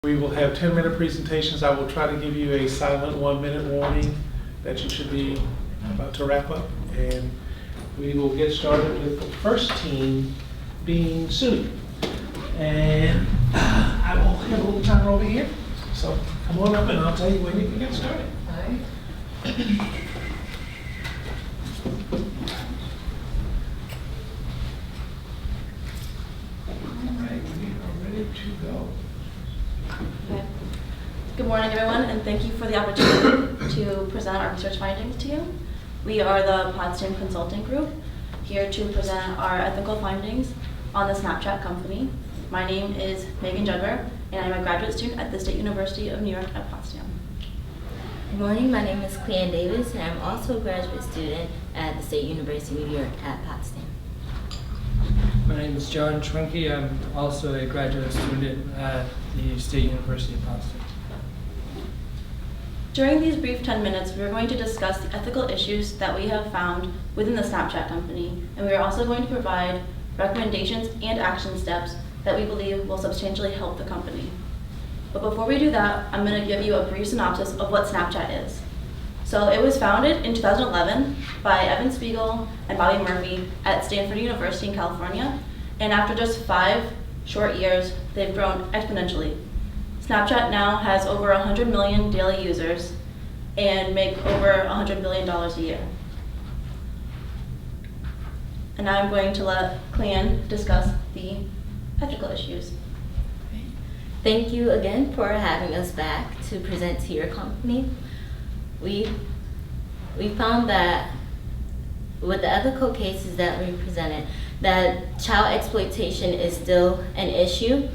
We will have 10-minute presentations. I will try to give you a silent 1-minute warning that you should be about to wrap up. And we will get started with the first team being SUNY. And I will have a little timer over here. So come on up and I'll tell you when you can get started. All right. All right, we are ready to go. Okay. Good morning, everyone, and thank you for the opportunity to present our research findings to you. We are the Potsdam Consulting Group, here to present our ethical findings on the Snapchat company. My name is Megan Judver, and I'm a graduate student at the State University of New York at Potsdam. Good morning, my name is Cleanne Davis, and I'm also a graduate student at the State University of New York at Potsdam. My name is John Schwenke. I'm also a graduate student at the State University of Potsdam. During these brief 10 minutes, we are going to discuss the ethical issues that we have found within the Snapchat company, and we are also going to provide recommendations and action steps that we believe will substantially help the company. But before we do that, I'm going to give you a brief synopsis of what Snapchat is. So it was founded in 2011 by Evan Spiegel and Bobby Murphy at Stanford University in California, and after just 5 short years, they've grown exponentially. Snapchat now has over 100 million daily users and make over $100 billion a year. And now I'm going to let Cleanne discuss the ethical issues. Thank you again for having us back to present to your company. We found that with the ethical cases that we presented, that child exploitation is still an issue.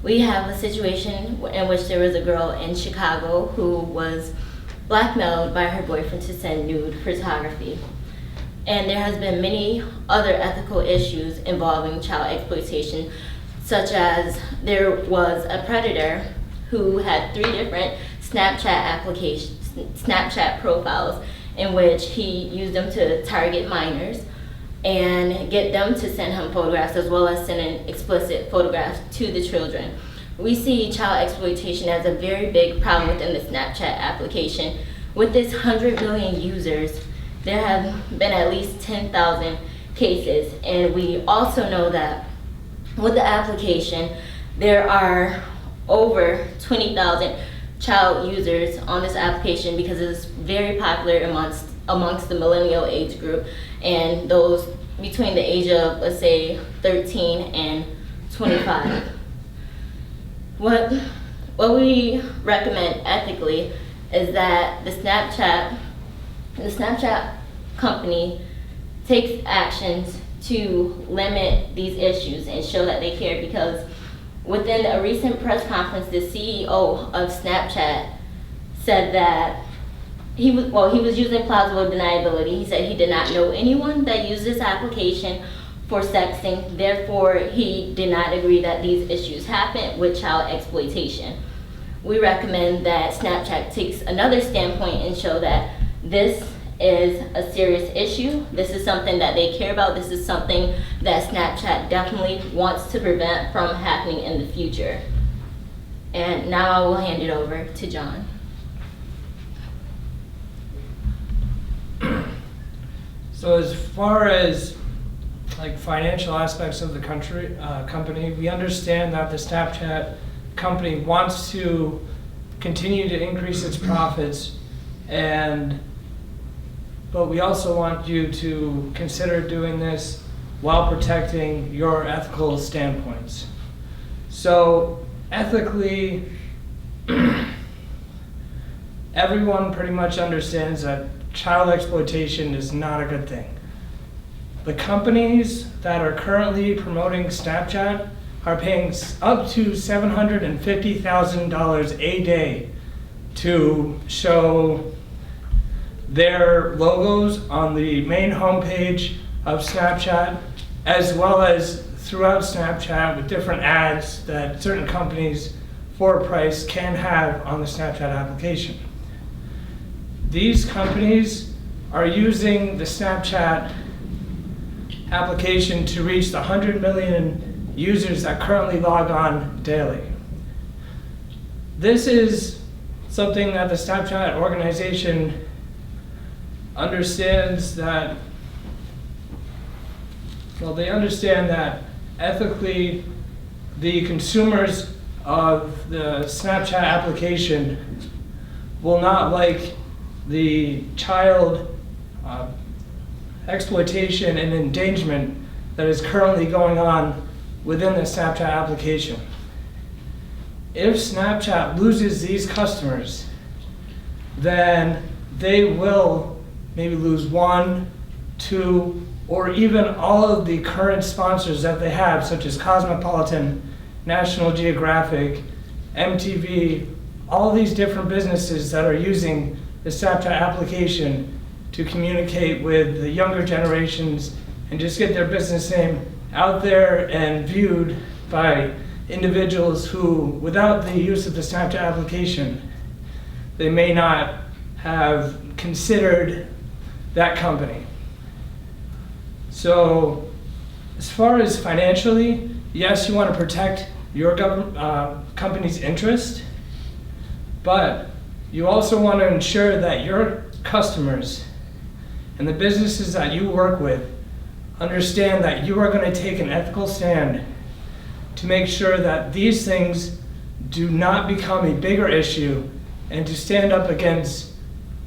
We have a situation in which there was a girl in Chicago who was blackmailed by her boyfriend to send nude photography. And there has been many other ethical issues involving child exploitation, such as there was a predator who had 3 different Snapchat profiles in which he used them to target minors and get them to send him photographs, as well as sending explicit photographs to the children. We see child exploitation as a very big problem within the Snapchat application. With this 100 million users, there have been at least 10,000 cases, and we also know that with the application, there are over 20,000 child users on this application because it's very popular amongst the millennial age group and those between the age of, let's say, 13 and 25. What we recommend ethically is that the Snapchat company takes actions to limit these issues and show that they care, because within a recent press conference, the CEO of Snapchat said that he was using plausible deniability. He said he did not know anyone that used this application for sexting, therefore he did not agree that these issues happen with child exploitation. We recommend that Snapchat takes another standpoint and show that this is a serious issue. This is something that they care about. This is something that Snapchat definitely wants to prevent from happening in the future. And now I will hand it over to John. So as far as financial aspects of the company, we understand that the Snapchat company wants to continue to increase its profits, but we also want you to consider doing this while protecting your ethical standpoints. So ethically, everyone pretty much understands that child exploitation is not a good thing. The companies that are currently promoting Snapchat are paying up to $750,000 a day to show their logos on the main homepage of Snapchat, as well as throughout Snapchat with different ads that certain companies for a price can have on the Snapchat application. These companies are using the Snapchat application to reach the 100 million users that currently log on daily. this is something that the Snapchat organization understands that, well, they understand that ethically the consumers of the Snapchat application will not like the child exploitation and endangerment that is currently going on within the Snapchat application. If Snapchat loses these customers, then they will maybe lose 1, 2, or even all of the current sponsors that they have, such as Cosmopolitan, National Geographic, MTV, all these different businesses that are using the Snapchat application to communicate with the younger generations and just get their business name out there and viewed by individuals who, without the use of the Snapchat application, they may not have considered that company. So as far as financially, yes, you want to protect your company's interest, but you also want to ensure that your customers and the businesses that you work with understand that you are going to take an ethical stand to make sure that these things do not become a bigger issue, and to stand up against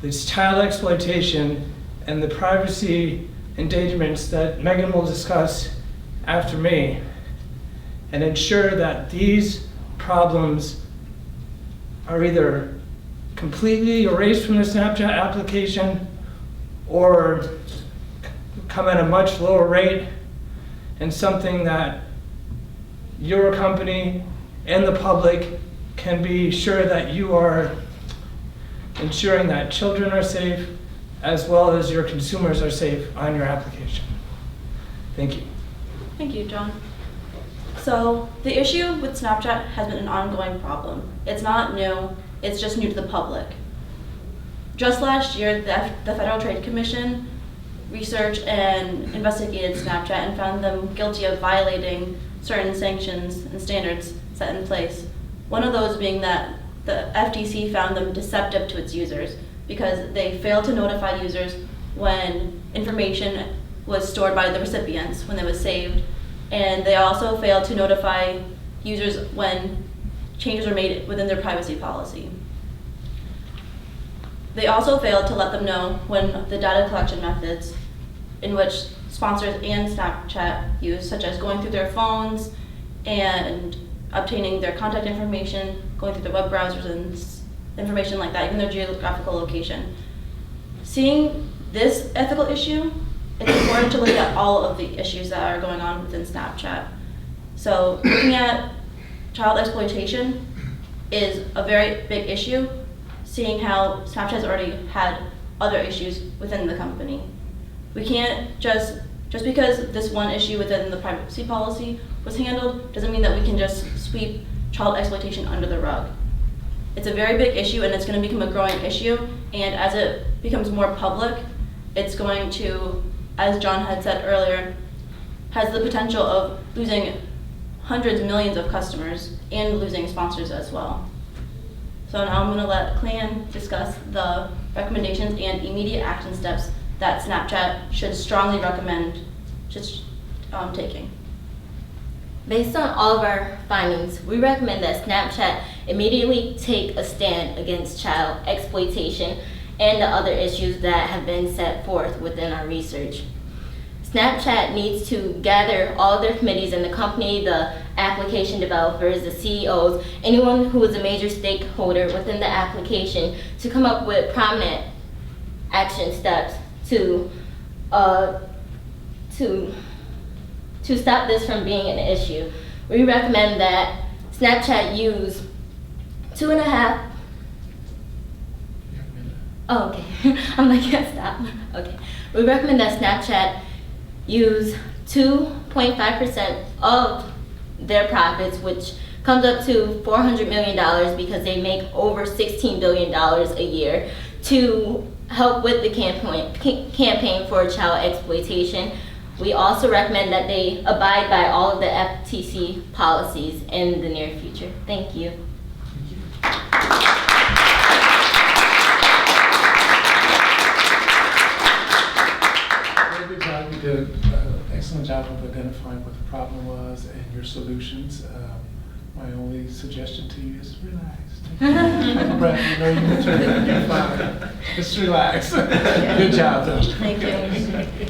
this child exploitation and the privacy endangerments that Megan will discuss after me, and ensure that these problems are either completely erased from the Snapchat application or come at a much lower rate, and something that your company and the public can be sure that you are ensuring that children are safe as well as your consumers are safe on your application. Thank you. Thank you, John. So the issue with Snapchat has been an ongoing problem. It's not new, it's just new to the public. Just last year, the Federal Trade Commission researched and investigated Snapchat and found them guilty of violating certain sanctions and standards set in place. One of those being that the FTC found them deceptive to its users because they failed to notify users when information was stored by the recipients, when it was saved, and they also failed to notify users when changes were made within their privacy policy. They also failed to let them know when the data collection methods in which sponsors and Snapchat use, such as going through their phones and obtaining their contact information, going through their web browsers and information like that, even their geographical location. Seeing this ethical issue, it's important to look at all of the issues that are going on within Snapchat. So looking at child exploitation is a very big issue, seeing how Snapchat has already had other issues within the company. We can't just because this one issue within the privacy policy was handled, doesn't mean that we can just sweep child exploitation under the rug. It's a very big issue, and it's going to become a growing issue, and as it becomes more public, it's going to, as John had said earlier, has the potential of losing hundreds of millions of customers and losing sponsors as well. So now I'm going to let Clan discuss the recommendations and immediate action steps that Snapchat should strongly recommend taking. Based on all of our findings, we recommend that Snapchat immediately take a stand against child exploitation and the other issues that have been set forth within our research. Snapchat needs to gather all their committees in the company, the application developers, the CEOs, anyone who is a major stakeholder within the application, to come up with prominent action steps to stop this from being an issue. We recommend that Snapchat use 2.5. Oh, okay. I'm like, yeah, stop. Okay. We recommend that Snapchat use 2.5% of their profits, which comes up to $400 million because they make over $16 billion a year, to help with the campaign for child exploitation. We also recommend that they abide by all of the FTC policies in the near future. Thank you. Thank you. did an excellent job of identifying what the problem was and your solutions. My only suggestion to you is relax. Take a breath. You know you can turn it. You're fine. Just relax. Good job, though. Thank you.